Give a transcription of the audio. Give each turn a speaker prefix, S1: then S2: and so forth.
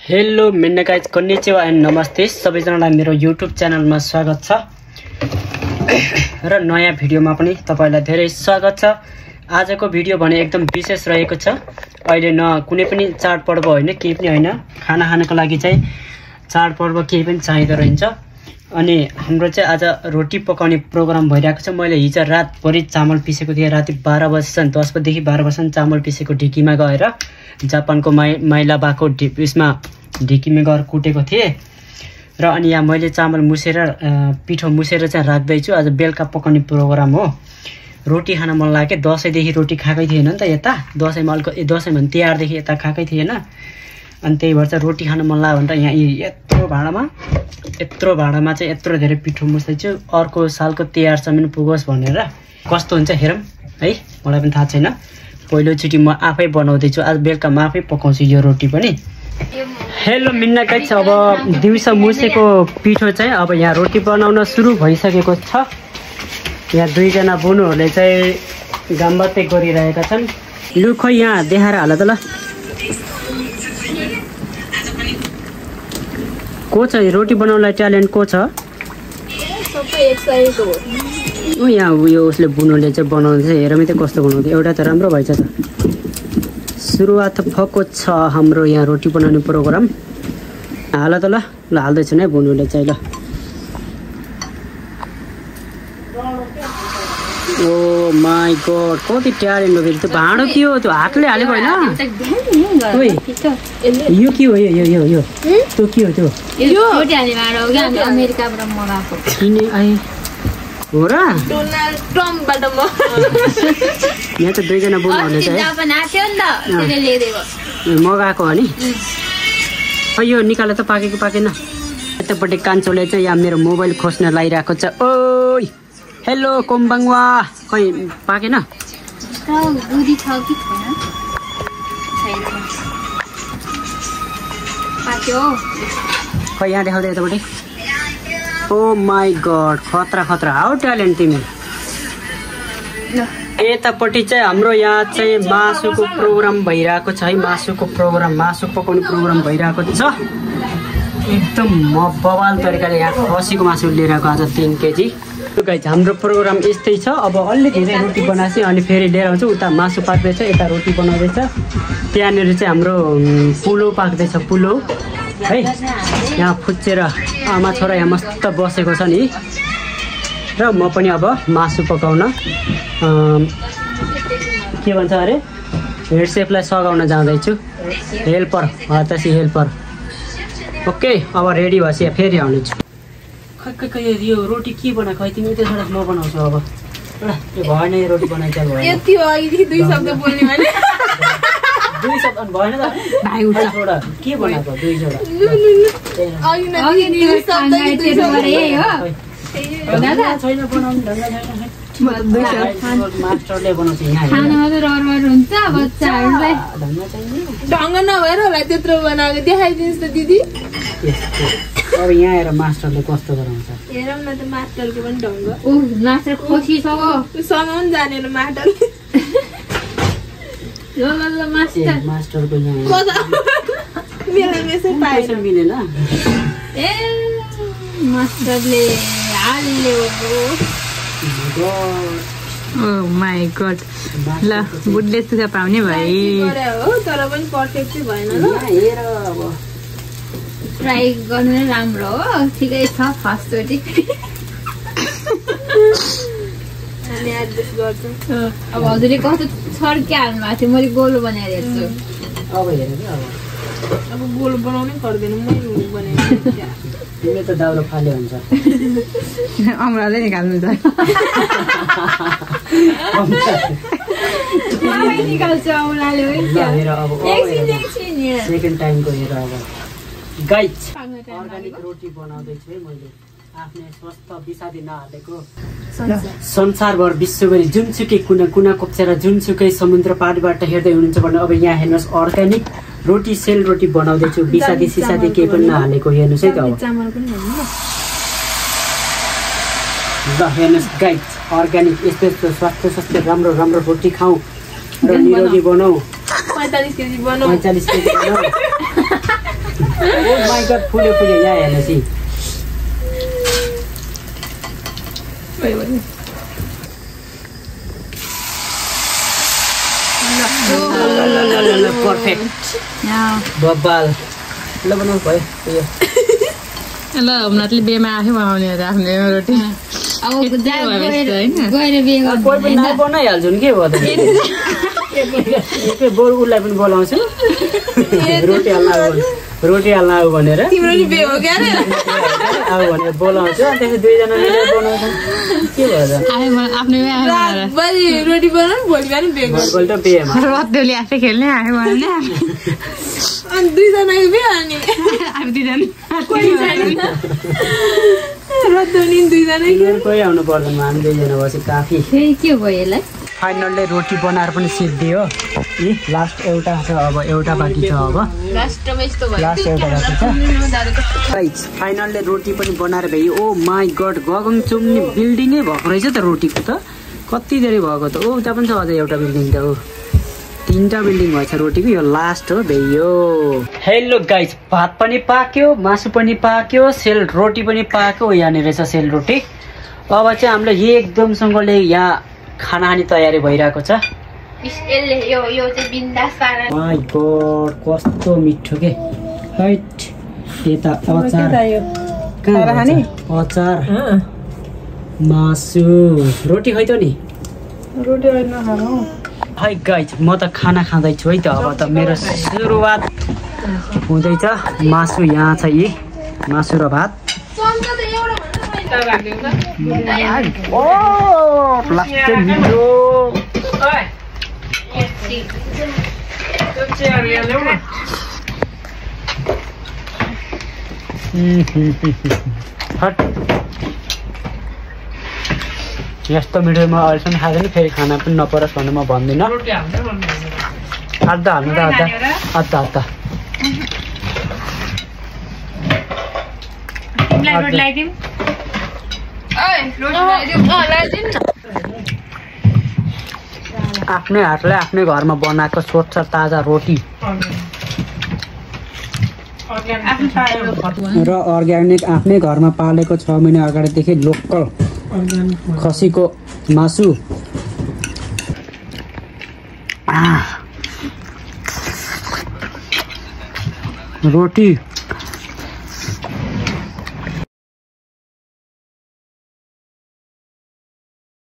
S1: Hello मिन्ना guys कन्निचिवा and नमस्ते सबैजनालाई मेरो युट्युब च्यानलमा स्वागत छ र नयाँ भिडियोमा पनि तपाईलाई धेरै स्वागत छ। आजको भिडियो भने एकदम विशेष रहेको छ। अहिले न कुनै पनि चाडपर्व होइन, केही पनि होइन, खाना खानको लागि चाहिँ चाडपर्व केही पनि चाहिँदो रहन्छ। अनि हाम्रो चाहिँ आज रोटी पकाउने प्रोग्राम भइरहेको छ। मैले हिजो रातभरि चामल पिसेको थिएँ, राति 12 बजेसम्म 10 बजेदेखि 12 बजेसम्म चामल पिसेको ढिकीमा गएर जापानको माइला बाको उसमा ढिकीमा गएर कुटेको थिएँ। र अनि यहाँ मैले चामल मुसेर पिठो मुसेर चाहिँ राख्दैछु। आज बेलुका पकाउने प्रोग्राम हो। रोटी खान मन लाग्यो। दसैँदेखि रोटी खाएकै थिएन नि त, यता दसैँमा दसैँ भने तिहारदेखि यता खाएकै थिएन। अनि त्यही भएर चाहिँ रोटी खान मन लाग्यो भने त यहाँ यत्रो भाँडामा चाहिँ यत्रो धेरै पिठो मुस्दैछु। अर्को सालको तिहारसम्म पुगोस् भनेर। कस्तो हुन्छ हेरौँ है, मलाई पनि थाहा छैन। पहिलोचोटि म आफै बनाउँदैछु। आज बेलुका म आफै पकाउँछु यो रोटी पनि। हेलो मिन्ना गाइज, अब दिउँसो मुसेको पिठो चाहिँ अब यहाँ रोटी बनाउन सुरु भइसकेको छ। यहाँ दुईजना बुनुहरूले चाहिँ गाम्बाते गरिरहेका छन्। लु खोइ यहाँ देखाएर हाल त ल। को छ रोटी बनाउनलाई ट्यालेन्ट को छ? यहाँ उयो उसले बुनुले चाहिँ बनाउँदै छ। हेरौँ त कस्तो बनाउँदै। एउटा त राम्रो भएछ त। सुरुवात भएको छ हाम्रो यहाँ रोटी बनाउने प्रोग्राम। हाल त ल हाल्दैछु नि बुनुले चाहिँ ल। ओ माई गॉड, कति ट्यालेन्ट हो फेरि। त्यो भाँडो के हो? त्यो हातले हालेको होइन? यो के हो? यो त्यो के हो? त्यो किने आए हो र? यहाँ चाहिँ दुईजना बुनुहरूले चाहिँ मगाएको हो नि। यो निकाले त पाकेको पाकेन। यतापट्टि कान्छोले चाहिँ यहाँ मेरो मोबाइल खोज्न लागिरहेको छ। ओइ हेलो कोम्बाङवा, खै पाकेन? खै यहाँ देखाउँदै यतापट्टि। ओ माई गॉड, खतरा खतरा। हाउ ट्यालेन्ट तिमी। यतापट्टि चाहिँ हाम्रो यहाँ चाहिँ मासुको प्रोग्राम भइरहेको छ है। मासुको प्रोग्राम, मासु पकाउने प्रोग्राम भइरहेको छ। एकदम बवाल तरिकाले यहाँ खसीको मासु लिएर आएको आज 3 केजी। गाइज हाम्रो प्रोग्राम यस्तै छ। अब अलि धेरै रोटी बनाएपछि अनि फेरि लिएर आउँछु। उता मासु पाक्दैछ, यता रोटी बनाउँदैछ। त्यहाँनिर चाहिँ हाम्रो पुलो पाक्दैछ, पुलो है। यहाँ फुच्चेर आमा छोरा यहाँ मस्त बसेको छ नि। र म पनि अब मासु पकाउन के भन्छ अरे हेड सेफलाई सघाउन जाँदैछु। हेल्पर हतासी हेल्पर। ओके, अब रेडी भएपछि फेरि आउनेछु। खै यो रोटी के बनाएको है तिमी? त्यसबाट म बनाउँछु अब। यो भएन, यो रोटी बनाइ चाहिँ भएन।
S2: यति हो अघि 2 शब्द बोल्ने भने
S1: 2 शब्द भएन त भाइ उठा छोडा। के बनाएको 2 जोडा?
S2: अघि न 2 शब्द
S1: दादा छैन बनाउनु ढङ्ग छैन। मास्टरले बनाउँछ यहाँ।
S3: खानामा त ररवर हुन्छ बच्चाहरूलाई।
S2: ढङ्ग नभएर होला त्यत्रो बनाएको। देखाइदिनुहोस् त दिदी।
S1: अब यहाँ आएर मास्टरले कस्तो गराउँछ
S2: हेरौँ न त मास्टरको पनि ढङ्ग।
S3: मास्टर खोसी छ
S2: सँगाउनु जानेन मास्टरले।
S3: ल मास्टर
S1: मास्टरको यहाँ
S2: मेसै पाएन।
S1: मिलेन
S3: ए मास्टरले हाल्यो।
S4: ओ माई गॉड, ल बुढले सुगा पाउने भाइ
S2: हो तर पनि पर्फेक्ट चाहिँ भएन। ल
S1: हेर अब
S3: ट्राई गर्नु नै राम्रो हो। ठिकै छ फर्स्टचोटि।
S2: हामी एडजस्ट गर्छौँ।
S3: अब हजुरले कस्तो छड्के हाल्नु भएको थियो, मैले गोलो बनाएर हेर्छु।
S1: अब हेर कि
S2: अब गोलो बनाउनै पर्दैन, मैले बनाएको।
S1: तिमीले त दाउरो फाल्यो हुन्छ।
S4: अमराले निकाल्नु त
S3: निकाल्छ औँलाले।
S1: हेर अब
S3: एकछिन
S1: सेकेन्ड टाइमको हेर। अब गाइज अर्ग्यानिक रोटी बनाउँदैछु है मैले। आफ्नै स्वस्थ विषादी नहालेको। संसारभर विश्वभरि जुनसुकै कुना कोप्सेर जुनसुकै समुद्र पारीबाट हेर्दै हुनुहुन्छ भने अब यहाँ हेर्नुहोस् अर्ग्यानिक रोटी सेल रोटी बनाउँदैछु। विषादी सिसादी केही पनि नहालेको। हेर्नुहोस् है त। अब ल हेर्नुहोस् गाइज अर्ग्यानिक यस्तो यस्तो स्वास्थ्य राम्रो राम्रो रोटी खाऊ र निरोगी बनाऊ।
S2: 45 केजी बनाऊ।
S1: 45 केजी बनाऊ। ओ माय गॉड फुल्यो यहाँ हेर्नुहोस् पर्फेक्ट बब्बाल ल बनाउनु भयो यो
S4: ल हुनाले बेमा आफै बनाउने आफ्नो रोटी
S3: अब गएर बिहे गर्नु
S1: कोही पनि बनाइहाल्छु नि के भयो त एकै बोल उसलाई पनि बोलाउँछु रोटी हाल्न आऊ भनेर
S2: तिम्रो नि बिहे हो क्या रे
S1: आऊ भनेर बोलाउँछु अनि त्यसपछि दुईजना मिलेर बनाउँछ के भयो त
S2: रातभरि रोटी बनाउनु भोलि बिहान बिहे गर्नु
S1: भोलिपल्ट बिहेमा
S4: रद्दोली आफै खेल्ने आफै बनाउने
S2: अनि दुईजनाको बिहे अनि
S4: हामी दुईजना
S2: रद्दोली दुईजनै
S1: कोही आउनु पर्दैन हामी दुईजना बसी काफी
S3: फेरि के भयो यसलाई
S1: फाइनल्ली रोटी बनाएर पनि सिद्धियो यी लास्ट एउटा छ अब एउटा बाँकी छ अब लास्ट एउटा बाँकी छ फाइनल्ली रोटी पनि बनाएर भ्यायो ओ माई गड गगन चुम्ने बिल्डिङै भएको रहेछ त रोटीको त कति धेरै भएको त ओ उता पनि छ अझै एउटा बिल्डिङ त हो 3टा बिल्डिङ भएछ रोटीको यो लास्ट हो भ्यायो हेलो गाइज भात पनि पाक्यो मासु पनि पाक्यो सेल रोटी पनि पाक्यो यहाँनिर रहेछ सेल रोटी अब चाहिँ हामीले एकदमसँगले यहाँ खाना खाने तयारी भइरहेको छ माई गड कस्तो मिठो के हैट यता अचार अचार मासु रोटी खै त नि
S2: रोटी होइन खानु
S1: है गाइज म त खाना खाँदैछु है त अब त मेरो सुरुवात हुँदैछ मासु यहाँ छ यी मासु र भात यस्तो मिठो म अहिलेसम्म खाँदैन फेरि खाना पनि नपरोस् भनेर म भन्दिनँ आधा हाल्नु त आधा आफ्नै हातले आफ्नै घरमा बनाएको स्वच्छ ताजा रोटी र अर्ग्यानिक आफ्नै घरमा पालेको 6 महिना अगाडिदेखि लोकल खसीको मासु रोटी